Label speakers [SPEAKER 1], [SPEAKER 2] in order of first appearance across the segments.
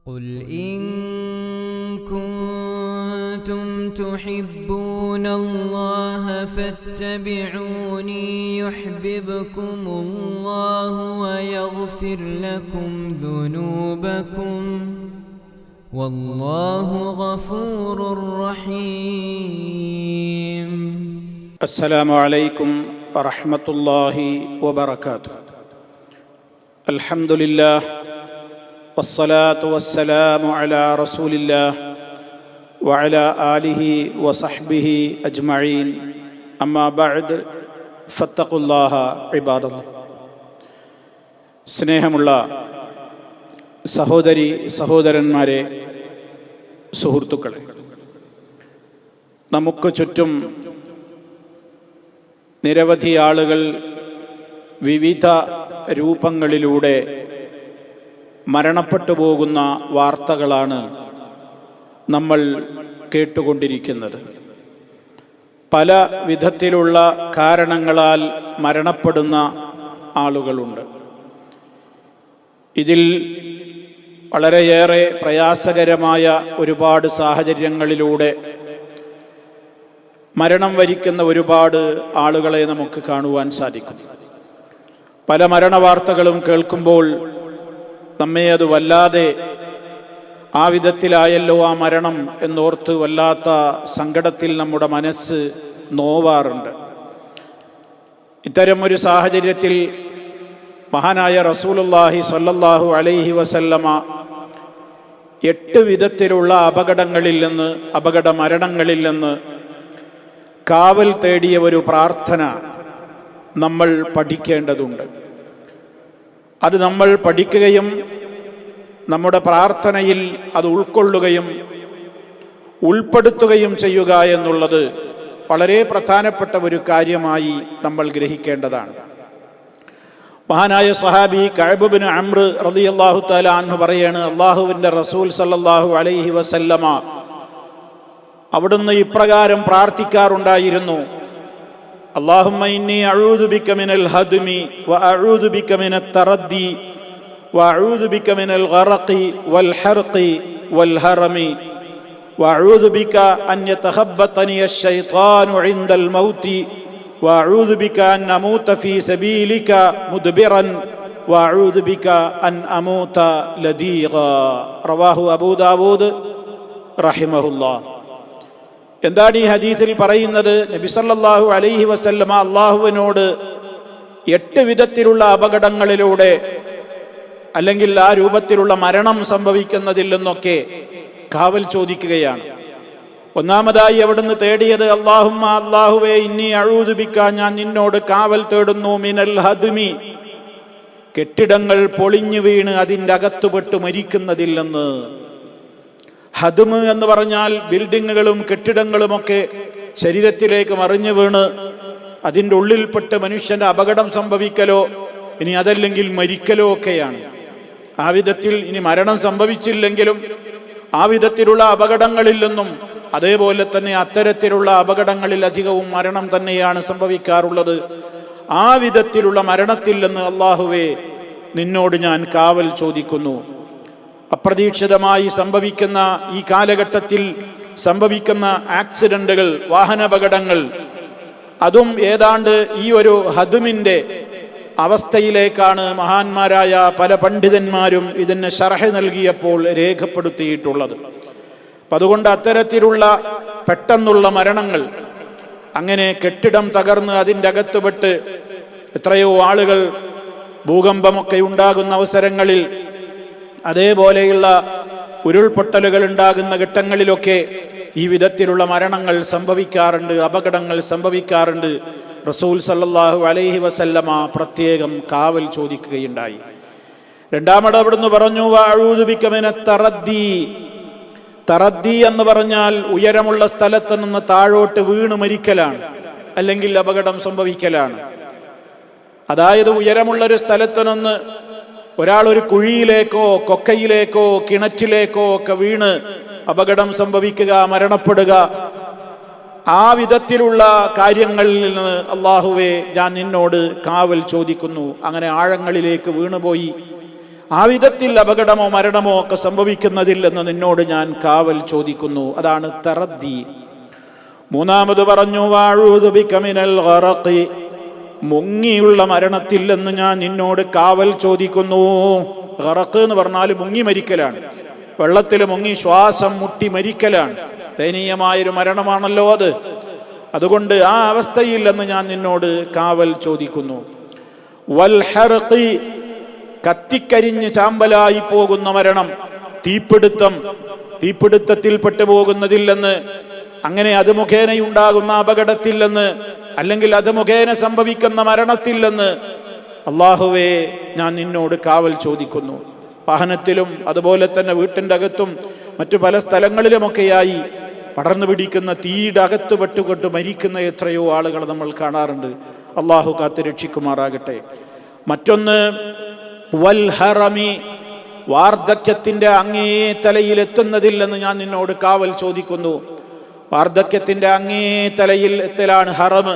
[SPEAKER 1] قل إن كنتم تحبون الله فاتبعوني يحببكم الله ويغفر لكم ذنوبكم والله غفور رحيم.
[SPEAKER 2] السلام عليكم ورحمة الله وبركاته. الحمد لله والصلاة والسلام على رسول الله وعلى آله وصحبه أجمعين. أما بعد فاتقوا الله عباد الله. സ്നേഹമുള്ള സഹോദരി സഹോദരന്മാരെ, സുഹൃത്തുക്കളെ, നമുക്ക് ചുറ്റും നിരവധി ആളുകൾ വിവിധ രൂപങ്ങളിലൂടെ മരണപ്പെട്ടു പോകുന്ന വാർത്തകളാണ് നമ്മൾ കേട്ടുകൊണ്ടിരിക്കുന്നത്. പല വിധത്തിലുള്ള കാരണങ്ങളാൽ മരണപ്പെടുന്ന ആളുകളുണ്ട്. ഇതിൽ വളരെയേറെ പ്രയാസകരമായ ഒരുപാട് സാഹചര്യങ്ങളിലൂടെ മരണം വരിക്കുന്ന ഒരുപാട് ആളുകളെ നമുക്ക് കാണുവാൻ സാധിക്കും. പല മരണവാർത്തകളും കേൾക്കുമ്പോൾ നമ്മെ അത് വല്ലാതെ ആ വിധത്തിലായല്ലോ ആ മരണം എന്നോർത്ത് വല്ലാത്ത സങ്കടത്തിൽ നമ്മുടെ മനസ്സ് നോവാറുണ്ട്. ഇത്തരം ഒരു സാഹചര്യത്തിൽ മഹാനായ റസൂലുള്ളാഹി സ്വല്ലല്ലാഹു അലൈഹി വസല്ലമ 8 വിധത്തിലുള്ള അപകട മരണങ്ങളിൽ നിന്ന് കാവൽ തേടിയ ഒരു പ്രാർത്ഥന നമ്മൾ പഠിക്കേണ്ടതുണ്ട്. അത് നമ്മൾ പഠിക്കുകയും നമ്മുടെ പ്രാർത്ഥനയിൽ അത് ഉൾക്കൊള്ളുകയും ഉൾപ്പെടുത്തുകയും ചെയ്യുക എന്നുള്ളത് വളരെ പ്രധാനപ്പെട്ട ഒരു കാര്യമായി നമ്മൾ ഗ്രഹിക്കേണ്ടതാണ്. മഹാനായ സ്വഹാബി കഅബ് ഇബ്നു അംർ റളിയല്ലാഹു തആല അൻഹു പറയാണ്, അല്ലാഹുവിൻ്റെ റസൂൽ സല്ലല്ലാഹു അലൈഹി വസല്ലമ അവിടുന്ന് ഇപ്രകാരം പ്രാർത്ഥിക്കാറുണ്ടായിരുന്നു: اللهم إني أعوذ بك من الهدم وأعوذ بك من التردي وأعوذ بك من الغرق والحرق والهرم وأعوذ بك أن يتخبطني الشيطان عند الموت وأعوذ بك أن أموت في سبيلك مدبرا وأعوذ بك أن أموت لديغا. رواه أبو داود رحمه الله. എന്താണ് ഈ ഹദീസിൽ പറയുന്നത്? നബി സല്ലല്ലാഹു അലൈഹി വസല്ലമ അള്ളാഹുവിനോട് 8 വിധത്തിലുള്ള അപകടങ്ങളിലൂടെ അല്ലെങ്കിൽ ആ രൂപത്തിലുള്ള മരണം സംഭവിക്കുന്നതിൽ നിന്നൊക്കെ കാവൽ ചോദിക്കുകയാണ്. ഒന്നാമതായി അവിടുന്ന് തേടിയത് അല്ലാഹുമ്മ, അല്ലാഹുവേ, ഇന്നി അഊദു ബിക, ഞാൻ നിന്നോട് കാവൽ തേടുന്നു, മിനൽ ഹദ്മി, കെട്ടിടങ്ങൾ പൊളിഞ്ഞു വീണ് അതിൻ്റെ അകത്തുപെട്ട് മരിക്കുന്നതിൽ നിന്ന്. ഹദ്മ് എന്ന് പറഞ്ഞാൽ ബിൽഡിങ്ങുകളും കെട്ടിടങ്ങളുമൊക്കെ ശരീരത്തിലേക്ക് മറിഞ്ഞു വീണ് അതിൻ്റെ ഉള്ളിൽപ്പെട്ട് മനുഷ്യൻ്റെ അപകടം സംഭവിക്കലോ ഇനി അതല്ലെങ്കിൽ മരിക്കലോ ഒക്കെയാണ്. ആ വിധത്തിൽ ഇനി മരണം സംഭവിച്ചില്ലെങ്കിലും ആ വിധത്തിലുള്ള അപകടങ്ങളിൽ നിന്നും, അതേപോലെ തന്നെ അത്തരത്തിലുള്ള അപകടങ്ങളിൽ അധികവും മരണം തന്നെയാണ് സംഭവിക്കാറുള്ളത്. ആ വിധത്തിലുള്ള മരണത്തിൽ നിന്ന് അല്ലാഹുവേ, നിന്നോട് ഞാൻ കാവൽ ചോദിക്കുന്നു. അപ്രതീക്ഷിതമായി സംഭവിക്കുന്ന ഈ കാലഘട്ടത്തിൽ സംഭവിക്കുന്ന ആക്സിഡന്റുകൾ, വാഹനാപകടങ്ങൾ, അതും ഏതാണ്ട് ഈ ഒരു ഹദ്മിൻ്റെ അവസ്ഥയിലേക്കാണ് മഹാന്മാരായ പല പണ്ഡിതന്മാരും ഇതിന് ശർഹ് നൽകിയപ്പോൾ രേഖപ്പെടുത്തിയിട്ടുള്ളത്. അപ്പം അതുകൊണ്ട് അത്തരത്തിലുള്ള പെട്ടെന്നുള്ള മരണങ്ങൾ, അങ്ങനെ കെട്ടിടം തകർന്ന് അതിൻ്റെ അകത്തുപെട്ട് എത്രയോ ആളുകൾ, ഭൂകമ്പമൊക്കെ ഉണ്ടാകുന്ന അവസരങ്ങളിൽ, അതേപോലെയുള്ള ഉരുൾപൊട്ടലുകൾ ഉണ്ടാകുന്ന ഘട്ടങ്ങളിലൊക്കെ ഈ വിധത്തിലുള്ള മരണങ്ങൾ സംഭവിക്കാറുണ്ട്, അപകടങ്ങൾ സംഭവിക്കാറുണ്ട്. റസൂൽ സല്ലല്ലാഹു അലൈഹി വസല്ലമ പ്രത്യേകം കാവൽ ചോദിക്കുകയുണ്ടായി. രണ്ടാമത് അവിടുന്ന് പറഞ്ഞു, വഅഊദു ബിക മിനത് തറദ്ദി. തറദ്ദി എന്ന് പറഞ്ഞാൽ ഉയരമുള്ള സ്ഥലത്ത് നിന്ന് താഴോട്ട് വീണ് മരിക്കലാണ്, അല്ലെങ്കിൽ അപകടം സംഭവിക്കലാണ്. അതായത് ഉയരമുള്ളൊരു സ്ഥലത്ത് നിന്ന് ഒരാൾ ഒരു കുഴിയിലേക്കോ കൊക്കയിലേക്കോ കിണറ്റിലേക്കോ ഒക്കെ വീണ് അപകടം സംഭവിക്കുക, മരണപ്പെടുക, ആ വിധത്തിലുള്ള കാര്യങ്ങളിൽ നിന്ന് അല്ലാഹുവേ, ഞാൻ നിന്നോട് കാവൽ ചോദിക്കുന്നു. അങ്ങനെ ആഴങ്ങളിലേക്ക് വീണുപോയി ആ വിധത്തിൽ അപകടമോ മരണമോ ഒക്കെ സംഭവിക്കുന്നതില്ലെന്ന് നിന്നോട് ഞാൻ കാവൽ ചോദിക്കുന്നു. അതാണ് തറദ്ദി. മൂന്നാമത് പറഞ്ഞു വഅഊദു ബിക മിനൽ ഗറഖി, മുങ്ങിയുള്ള മരണത്തിൽ നിന്ന് ഞാൻ നിന്നോട് കാവൽ ചോദിക്കുന്നു. ഗറഖ് എന്ന് പറഞ്ഞാൽ മുങ്ങി മരിക്കലാണ്, വെള്ളത്തിൽ മുങ്ങി ശ്വാസം മുട്ടി മരിക്കലാണ്. ദയനീയമായൊരു മരണമാണല്ലോ അത്. അതുകൊണ്ട് ആ അവസ്ഥയിൽ നിന്ന് ഞാൻ നിന്നോട് കാവൽ ചോദിക്കുന്നു. വൽ ഹർഖി, കത്തിക്കരിഞ്ഞ് ചാമ്പലായി പോകുന്ന മരണം, തീപിടുത്തത്തിൽ പെട്ടുപോകുന്നതിൽ നിന്ന്, അങ്ങനെ അത് മുഖേനയുണ്ടാകുന്ന അപകടത്തിൽ നിന്ന്, അല്ലെങ്കിൽ അത് മുഖേന സംഭവിക്കുന്ന മരണത്തിൽ നിന്ന് അല്ലാഹുവേ ഞാൻ നിന്നോട് കാവൽ ചോദിക്കുന്നു. വാഹനത്തിലും അതുപോലെ തന്നെ വീട്ടിൻ്റെ അകത്തും മറ്റു പല സ്ഥലങ്ങളിലുമൊക്കെയായി പടർന്നു പിടിക്കുന്ന തീയുടെ അകത്ത് പെട്ടുകൊണ്ട് മരിക്കുന്ന എത്രയോ ആളുകൾ നമ്മൾ കാണാറുണ്ട്. അള്ളാഹു കാത്ത് രക്ഷിക്കുമാറാകട്ടെ. മറ്റൊന്ന് വൽ ഹറമി, വാർദ്ധക്യത്തിന്റെ അങ്ങേ തലയിൽ എത്തുന്നതില്ലെന്ന് ഞാൻ നിന്നോട് കാവൽ ചോദിക്കുന്നു. വാർദ്ധക്യത്തിന്റെ അങ്ങേ തലയിൽ എത്തലാണ് ഹറം.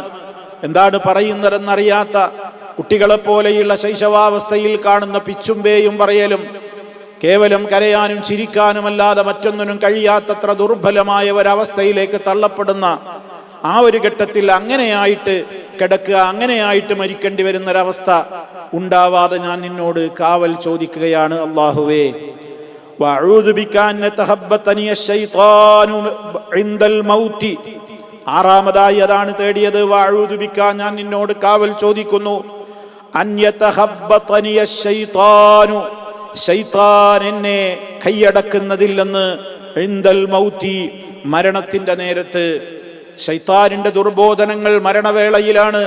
[SPEAKER 2] എന്താണ് പറയുന്നതെന്നറിയാത്ത കുട്ടികളെപ്പോലെയുള്ള ശൈശവാവസ്ഥയിൽ കാണുന്ന പിച്ചുമ്പേയും പറയലും, കേവലം കരയാനും ചിരിക്കാനുമല്ലാതെ മറ്റൊന്നിനും കഴിയാത്തത്ര ദുർബലമായ ഒരവസ്ഥയിലേക്ക് തള്ളപ്പെടുന്ന ആ ഒരു ഘട്ടത്തിൽ അങ്ങനെയായിട്ട് കിടക്കുക, അങ്ങനെയായിട്ട് മരിക്കേണ്ടി വരുന്നൊരവസ്ഥ ഉണ്ടാവാതെ ഞാൻ നിന്നോട് കാവൽ ചോദിക്കുകയാണ്. അല്ലാഹുവേ, വഅഊദു ബിക അൻ യതഹബ്ബതനി അശ്ശൈത്വാനു ഇൻദൽ മൗതി, ആറാമതായി അതാണ് തേടിയത്. വഅഊദു ബിക, ഞാൻ നിന്നോട് കാവൽ ചോദിക്കുന്നു. അൻ യതഹബ്ബതനി അശ്ശൈത്വാനു, ശൈത്താൻ എന്നെ കൈയടക്കുന്നതിൽ നിന്ന്, ഇൻദൽ മൗതി, മരണത്തിന്റെ നേരത്ത്. ശൈത്താനിന്റെ ദുർബോധനങ്ങൾ മരണവേളയിലാണ്.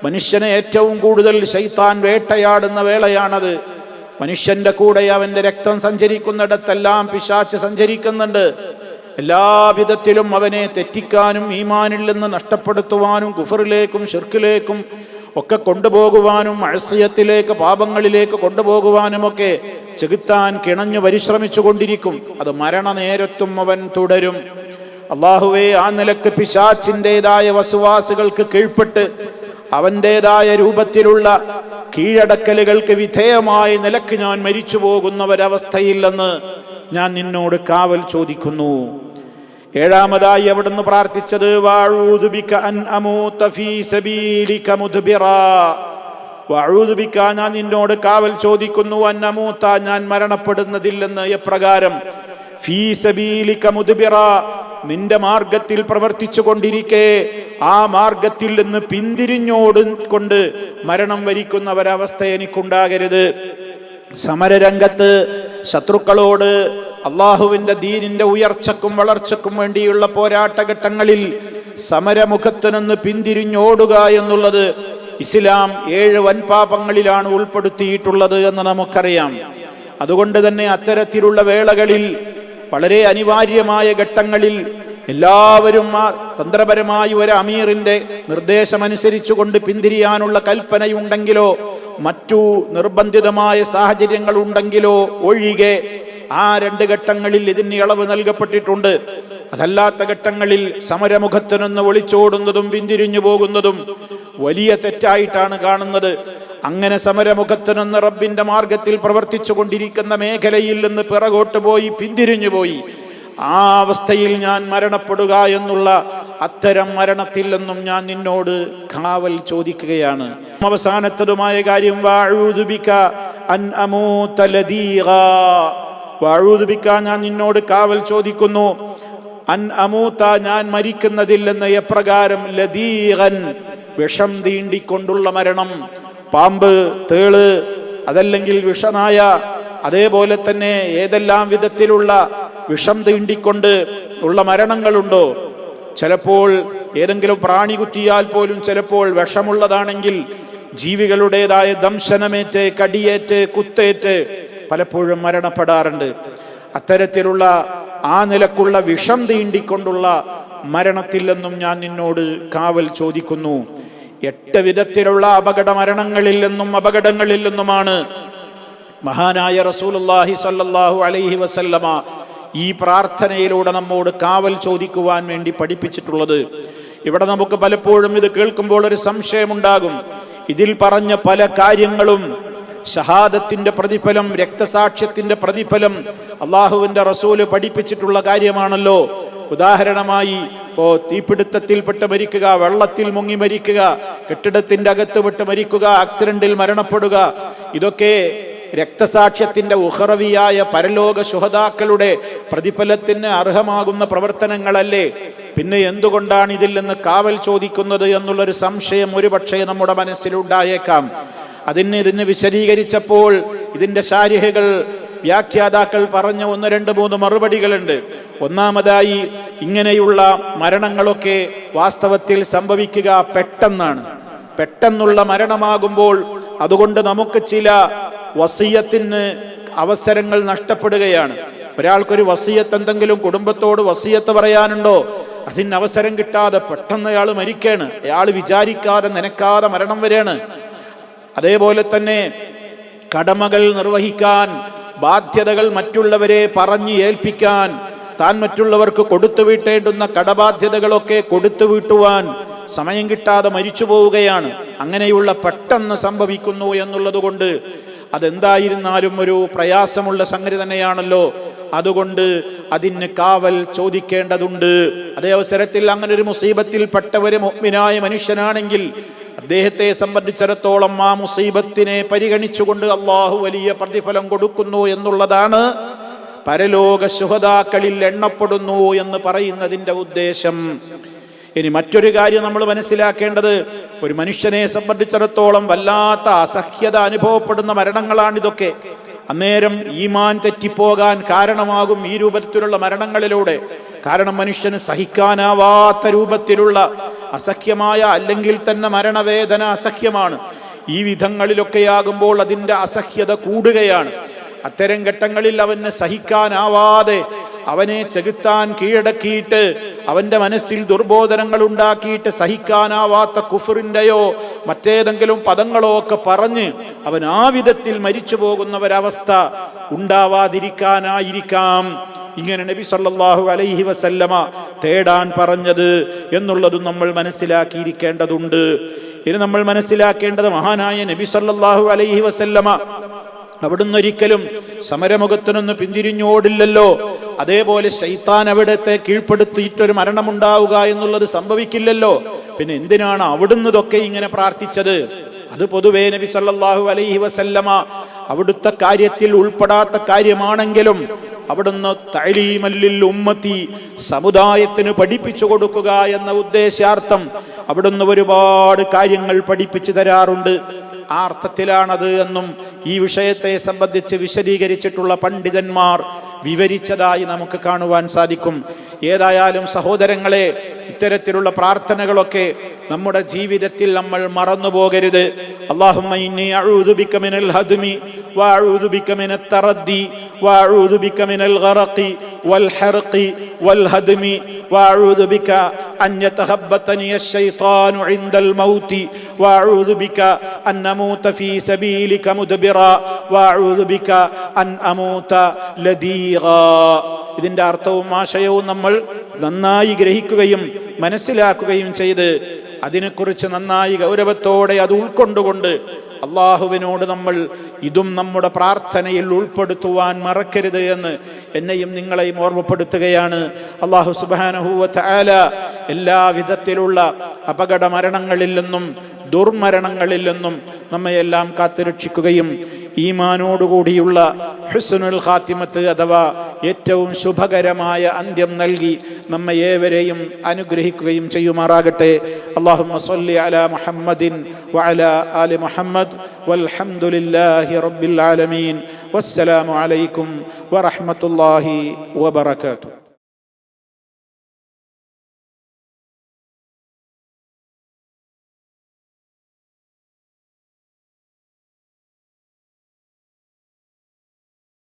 [SPEAKER 2] മനുഷ്യനെ ഏറ്റവും കൂടുതൽ ശൈത്താൻ വേട്ടയാടുന്ന വേളയാണത്. മനുഷ്യന്റെ കൂടെ അവന്റെ രക്തം സഞ്ചരിക്കുന്നിടത്തെല്ലാം പിശാച് സഞ്ചരിക്കുന്നുണ്ട്. എല്ലാവിധത്തിലും അവനെ തെറ്റിക്കാനും ഈമാനിൽ നിന്ന് നഷ്ടപ്പെടുത്തുവാനും കുഫറിലേക്കും ശിർക്കിലേക്കും ഒക്കെ കൊണ്ടുപോകുവാനും മഅസിയത്തിലേക്ക് പാപങ്ങളിലേക്ക് കൊണ്ടുപോകുവാനുമൊക്കെ ചെകുത്താൻ കിണഞ്ഞു പരിശ്രമിച്ചു കൊണ്ടിരിക്കും. അത് മരണനേരത്തും അവൻ തുടരും. അല്ലാഹുവേ, ആ നിലക്ക് പിശാചിൻ്റെതായ വസ്വാസുകൾക്ക് കീഴ്പ്പെട്ട് അവൻ്റെതായ രൂപത്തിലുള്ള കീഴടക്കലുകൾക്ക് വിധേയമായ നിലക്ക് ഞാൻ മരിച്ചു പോകുന്നവരവസ്ഥയില്ലെന്ന് ഞാൻ നിന്നോട് കാവൽ ചോദിക്കുന്നു. ഏഴാമതായി അവിടുന്ന് പ്രാർത്ഥിച്ചത് വഅഊദു ബിക അൻ അമൂത ഫീ സബീലിക മുദ്ബിറാ, വഅഊദു ബിക, ഞാൻ നിന്നോട് കാവൽ ചോദിക്കുന്നു, അൻ അമൂത, ഞാൻ മരണപ്പെടുന്നതില്ലെന്ന്. എപ്രകാരം? ഫീ സബീലിക മുദ്ബിറാ, നിന്റെ മാർഗത്തിൽ പ്രവർത്തിച്ചു കൊണ്ടിരിക്കെ ആ മാർഗത്തിൽ നിന്ന് പിന്തിരിഞ്ഞോട് കൊണ്ട് മരണം വരിക്കുന്ന ഒരവസ്ഥ എനിക്കുണ്ടാകരുത്. സമരരംഗത്ത് ശത്രുക്കളോട് അള്ളാഹുവിന്റെ ദീനിന്റെ ഉയർച്ചക്കും വളർച്ചക്കും വേണ്ടിയുള്ള പോരാട്ടഘട്ടങ്ങളിൽ സമരമുഖത്ത് നിന്ന് പിന്തിരിഞ്ഞോടുക എന്നുള്ളത് ഇസ്ലാം 7 വൻപാപങ്ങളിലാണ് ഉൾപ്പെടുത്തിയിട്ടുള്ളത് എന്ന് നമുക്കറിയാം. അതുകൊണ്ട് തന്നെ അത്തരത്തിലുള്ള വേളകളിൽ, വളരെ അനിവാര്യമായ ഘട്ടങ്ങളിൽ എല്ലാവരും ആ തന്ത്രപരമായ ഒരു അമീറിന്റെ നിർദ്ദേശമനുസരിച്ചുകൊണ്ട് പിന്തിരിയാനുള്ള കൽപ്പനയുണ്ടെങ്കിലോ മറ്റു നിർബന്ധിതമായ സാഹചര്യങ്ങൾ ഉണ്ടെങ്കിലോ ഒഴികെ ആ 2 ഘട്ടങ്ങളിൽ ഇതിന് ഇളവ് നൽകപ്പെട്ടിട്ടുണ്ട്. അതല്ലാത്ത ഘട്ടങ്ങളിൽ സമരമുഖത്തു നിന്ന് ഒളിച്ചോടുന്നതും പിന്തിരിഞ്ഞു പോകുന്നതും വലിയ തെറ്റായിട്ടാണ് കാണുന്നത്. അങ്ങനെ സമരമുഖത്ത് നിന്ന് റബ്ബിന്റെ മാർഗത്തിൽ പ്രവർത്തിച്ചു കൊണ്ടിരിക്കുന്ന മേഖലയിൽ നിന്ന് പിറകോട്ട് പോയി പിന്തിരിഞ്ഞു പോയി ആ അവസ്ഥയിൽ ഞാൻ മരണപ്പെടുക എന്നുള്ള അത്തരം മരണത്തിൽ നിന്നും ഞാൻ നിന്നോട് കാവൽ ചോദിക്കുകയാണ്. അവസാനത്തതുമായ കാര്യം വഅഊദു ബിക അൻ അമൂത ലദീഗാ, വഅഊദു ബിക, ഞാൻ നിന്നോട് കാവൽ ചോദിക്കുന്നു, അൻ അമൂത, ഞാൻ മരിക്കുന്നതില്ലെന്ന്. എപ്രകാരം? ലദീഗൻ, വിഷം തീണ്ടിക്കൊണ്ടുള്ള മരണം. പാമ്പ്, തേള്, അതല്ലെങ്കിൽ വിഷനായ, അതേപോലെ തന്നെ ഏതെല്ലാം വിധത്തിലുള്ള വിഷം തീണ്ടിക്കൊണ്ട് ഉള്ള മരണങ്ങളുണ്ടോ? ചിലപ്പോൾ ഏതെങ്കിലും പ്രാണി കുത്തിയാൽ പോലും ചിലപ്പോൾ വിഷമുള്ളതാണെങ്കിൽ ജീവികളുടേതായ ദംശനമേറ്റ്, കടിയേറ്റ്, കുത്തേറ്റ് പലപ്പോഴും മരണപ്പെടാറുണ്ട്. അത്തരത്തിലുള്ള ആ നിലക്കുള്ള വിഷം തീണ്ടിക്കൊണ്ടുള്ള മരണത്തിൽ നിന്നും ഞാൻ നിന്നോട് കാവൽ ചോദിക്കുന്നു. 8 വിധത്തിലുള്ള അപകട മരണങ്ങളിൽ നിന്നും അപകടങ്ങളിൽ നിന്നുമാണ് മഹാനായ റസൂലുള്ളാഹി സ്വല്ലല്ലാഹു അലൈഹി വസല്ലമ ഈ പ്രാർത്ഥനയിലൂടെ നമ്മോട് കാവൽ ചോദിക്കുവാൻ വേണ്ടി പഠിപ്പിച്ചിട്ടുള്ളത്. ഇവിടെ നമുക്ക് പലപ്പോഴും ഇത് കേൾക്കുമ്പോൾ ഒരു സംശയമുണ്ടാകും. ഇതിൽ പറഞ്ഞ പല കാര്യങ്ങളും ഷഹാദത്തിന്റെ പ്രതിഫലം, രക്തസാക്ഷ്യത്തിന്റെ പ്രതിഫലം അള്ളാഹുവിന്റെ റസൂല് പഠിപ്പിച്ചിട്ടുള്ള കാര്യമാണല്ലോ. ഉദാഹരണമായി ഇപ്പോ തീപിടുത്തത്തിൽപ്പെട്ട് മരിക്കുക, വെള്ളത്തിൽ മുങ്ങി മരിക്കുക, കെട്ടിടത്തിന്റെ അകത്ത് പെട്ട് മരിക്കുക, ആക്സിഡന്റിൽ മരണപ്പെടുക, ഇതൊക്കെ രക്തസാക്ഷ്യത്തിന്റെ ഉഖറവിയായ പരലോക ശുഹദാക്കളുടെ പ്രതിഫലത്തിന് അർഹമാകുന്ന പ്രവർത്തനങ്ങളല്ലേ? പിന്നെ എന്തുകൊണ്ടാണ് ഇതിൽ നിന്ന് കാവൽ ചോദിക്കുന്നത് എന്നുള്ളൊരു സംശയം ഒരുപക്ഷെ നമ്മുടെ മനസ്സിലുണ്ടായേക്കാം. ഇതിന് വിശദീകരിച്ചപ്പോൾ ഇതിന്റെ ശാരിഹകൾ, വ്യാഖ്യാതാക്കൾ പറഞ്ഞ 1-2-3 മറുപടികളുണ്ട്. ഒന്നാമതായി, ഇങ്ങനെയുള്ള മരണങ്ങളൊക്കെ വാസ്തവത്തിൽ സംഭവിക്കുക പെട്ടെന്നുള്ള മരണമാകുമ്പോൾ അതുകൊണ്ട് നമുക്ക് ചില വസിയത്തിന് അവസരങ്ങൾ നഷ്ടപ്പെടുകയാണ്. ഒരാൾക്കൊരു വസിയത്ത്, എന്തെങ്കിലും കുടുംബത്തോട് വസിയത്ത് പറയാനുണ്ടോ, അതിന് അവസരം കിട്ടാതെ പെട്ടെന്ന് അയാൾ മരിക്കാണ്. അയാൾ വിചാരിക്കാതെ നനക്കാതെ മരണം വരെയാണ്. അതേപോലെ തന്നെ കടമകൾ നിർവഹിക്കാൻ, ബാധ്യതകൾ മറ്റുള്ളവരെ പറഞ്ഞ് ഏൽപ്പിക്കാൻ, താൻ മറ്റുള്ളവർക്ക് കൊടുത്തു വീട്ടേണ്ടുന്ന കടബാധ്യതകളൊക്കെ കൊടുത്തു വീട്ടുവാൻ സമയം കിട്ടാതെ മരിച്ചു പോവുകയാണ്. അങ്ങനെയുള്ള പെട്ടെന്ന് സംഭവിക്കുന്നു എന്നുള്ളത് കൊണ്ട് അതെന്തായിരുന്നാലും ഒരു പ്രയാസമുള്ള സംഗതി തന്നെയാണല്ലോ. അതുകൊണ്ട് അതിന് കാവൽ ചോദിക്കേണ്ടതുണ്ട്. അതേ അവസരത്തിൽ അങ്ങനെ ഒരു മുസീബത്തിൽപ്പെട്ട ഒരു മുഅ്മിനായ മനുഷ്യനാണെങ്കിൽ അദ്ദേഹത്തെ സംബന്ധിച്ചിടത്തോളം ആ മുസീബത്തിനെ പരിഗണിച്ചുകൊണ്ട് അള്ളാഹു വലിയ പ്രതിഫലം കൊടുക്കുന്നു എന്നുള്ളതാണ് പരലോക ശുഹദാക്കളിൽ എണ്ണപ്പെടുന്നു എന്ന് പറയുന്നതിൻ്റെ ഉദ്ദേശം. ഇനി മറ്റൊരു കാര്യം നമ്മൾ മനസ്സിലാക്കേണ്ടത്, ഒരു മനുഷ്യനെ സംബന്ധിച്ചിടത്തോളം വല്ലാത്ത അസഹ്യത അനുഭവപ്പെടുന്ന മരണങ്ങളാണിതൊക്കെ. അന്നേരം ഈമാൻ തെറ്റിപ്പോകാൻ കാരണമാകും ഈ രൂപത്തിലുള്ള മരണങ്ങളിലൂടെ. കാരണം മനുഷ്യന് സഹിക്കാനാവാത്ത രൂപത്തിലുള്ള അസഹ്യമായ, അല്ലെങ്കിൽ തന്നെ മരണവേദന അസഹ്യമാണ്. ഈ വിധങ്ങളിലൊക്കെയാകുമ്പോൾ അതിൻ്റെ അസഹ്യത കൂടുകയാണ്. അത്തരം ഘട്ടങ്ങളിൽ അവന് സഹിക്കാനാവാതെ അവനെ ചെകുത്താൻ കീഴടക്കിയിട്ട് അവന്റെ മനസ്സിൽ ദുർബോധനങ്ങൾ ഉണ്ടാക്കിയിട്ട് സഹിക്കാനാവാത്ത കുഫറിന്റെയോ മറ്റേതെങ്കിലും പദങ്ങളോ ഒക്കെ പറഞ്ഞ് അവൻ ആ വിധത്തിൽ മരിച്ചു പോകുന്ന ഒരവസ്ഥ ഉണ്ടാവാതിരിക്കാനായിരിക്കാം ഇങ്ങനെ നബി സല്ലല്ലാഹു അലൈഹി വസല്ലമ തേടാൻ പറഞ്ഞത് എന്നുള്ളതും നമ്മൾ മനസ്സിലാക്കിയിരിക്കേണ്ടതുണ്ട്. ഇനി നമ്മൾ മനസ്സിലാക്കേണ്ടത്, മഹാനായ നബി സല്ലല്ലാഹു അലൈഹി വസല്ലമ അവിടുന്ന് ഒരിക്കലും സമരമുഖത്തിനൊന്ന് പിന്തിരിഞ്ഞോടില്ലല്ലോ. അതേപോലെ ശൈത്താൻ അവിടത്തെ കീഴ്പ്പെടുത്തിയിട്ടൊരു മരണമുണ്ടാവുക എന്നുള്ളത് സംഭവിക്കില്ലല്ലോ. പിന്നെ എന്തിനാണ് അവിടുന്ന് ഇതൊക്കെ ഇങ്ങനെ പ്രാർത്ഥിച്ചത്? അത് പൊതുവേ നബി സല്ലല്ലാഹു അലൈഹി വസല്ലമ അവിടുത്തെ കാര്യത്തിൽ ഉൾപ്പെടാത്ത കാര്യമാണെങ്കിലും അവിടുന്ന് തഅലീമല്ലിൽ ഉമ്മത്തി, സമുദായത്തിന് പഠിപ്പിച്ചു കൊടുക്കുക എന്ന ഉദ്ദേശാർത്ഥം അവിടുന്ന് ഒരുപാട് കാര്യങ്ങൾ പഠിപ്പിച്ചു തരാറുണ്ട്. ആ അർത്ഥത്തിലാണത് എന്നും ഈ വിഷയത്തെ സംബന്ധിച്ച് വിശദീകരിച്ചിട്ടുള്ള പണ്ഡിതന്മാർ വിവരിച്ചതായി നമുക്ക് കാണുവാൻ സാധിക്കും. ഏതായാലും സഹോദരങ്ങളെ, ഇത്തരത്തിലുള്ള പ്രാർത്ഥനകളൊക്കെ നമ്മുടെ ജീവിതത്തിൽ നമ്മൾ മറന്നു പോകരുത്. അല്ലാഹുമ്മ ഇന്നി അഊദു ബിക മിനൽ ഹദ്മി വഅഊദു ബിക മിനത് തറദ്ദി വഅഊദു ബിക മിനൽ ഗറഖി വൽ ഹർഖി വൽ ഹദ്മി വഅഊദു ബിക അൻ യതഹബ്ബതനി അശ്ശൈത്താനു ഇൻദൽ മൗതി വഅഊദു ബിക അൻ അമൂത ഫീ സബീലിക മുദ്ബിറാ വഅഊദു ബിക അൻ അമൂത ലദീഗാ. ഇതിന്റെ അർത്ഥവും ആശയവും നമ്മൾ നന്നായി ഗ്രഹിക്കുകയും മനസ്സിലാക്കുകയും ചെയ്ത് അതിനെക്കുറിച്ച് നന്നായി ഗൗരവത്തോടെ അത് ഉൾക്കൊണ്ടുകൊണ്ട് അള്ളാഹുവിനോട് നമ്മൾ ഇതും നമ്മുടെ പ്രാർത്ഥനയിൽ ഉൾപ്പെടുത്തുവാൻ മറക്കരുത് എന്ന് എന്നെയും നിങ്ങളെയും ഓർമ്മപ്പെടുത്തുകയാണ്. അള്ളാഹു സുബ്ഹാനഹു വ തആല എല്ലാ വിധത്തിലുള്ള അപകട മരണങ്ങളിൽ നിന്നും ദുർമരണങ്ങളിൽ നിന്നും നമ്മയെല്ലാം കാത്തുരക്ഷിക്കുകയും ഈമാനോടുകൂടിയുള്ള ഹുസ്നുൽ ഖാത്തിമത്ത് അഥവാ ഏറ്റവും ശുഭകരമായ അന്ത്യം നൽകി നമ്മെ ഏവരെയും അനുഗ്രഹിക്കുകയും ചെയ്യുമാറാകട്ടെ. അല്ലാഹുമ്മ സ്വല്ലി അലാ മുഹമ്മദിൻ വഅലാ ആലി മുഹമ്മദ് വൽഹംദുലില്ലാഹി റബ്ബിൽ ആലമീൻ. വസ്സലാമു അലൈക്കും വറഹ്മത്തുള്ളാഹി വബറകാതുഹു.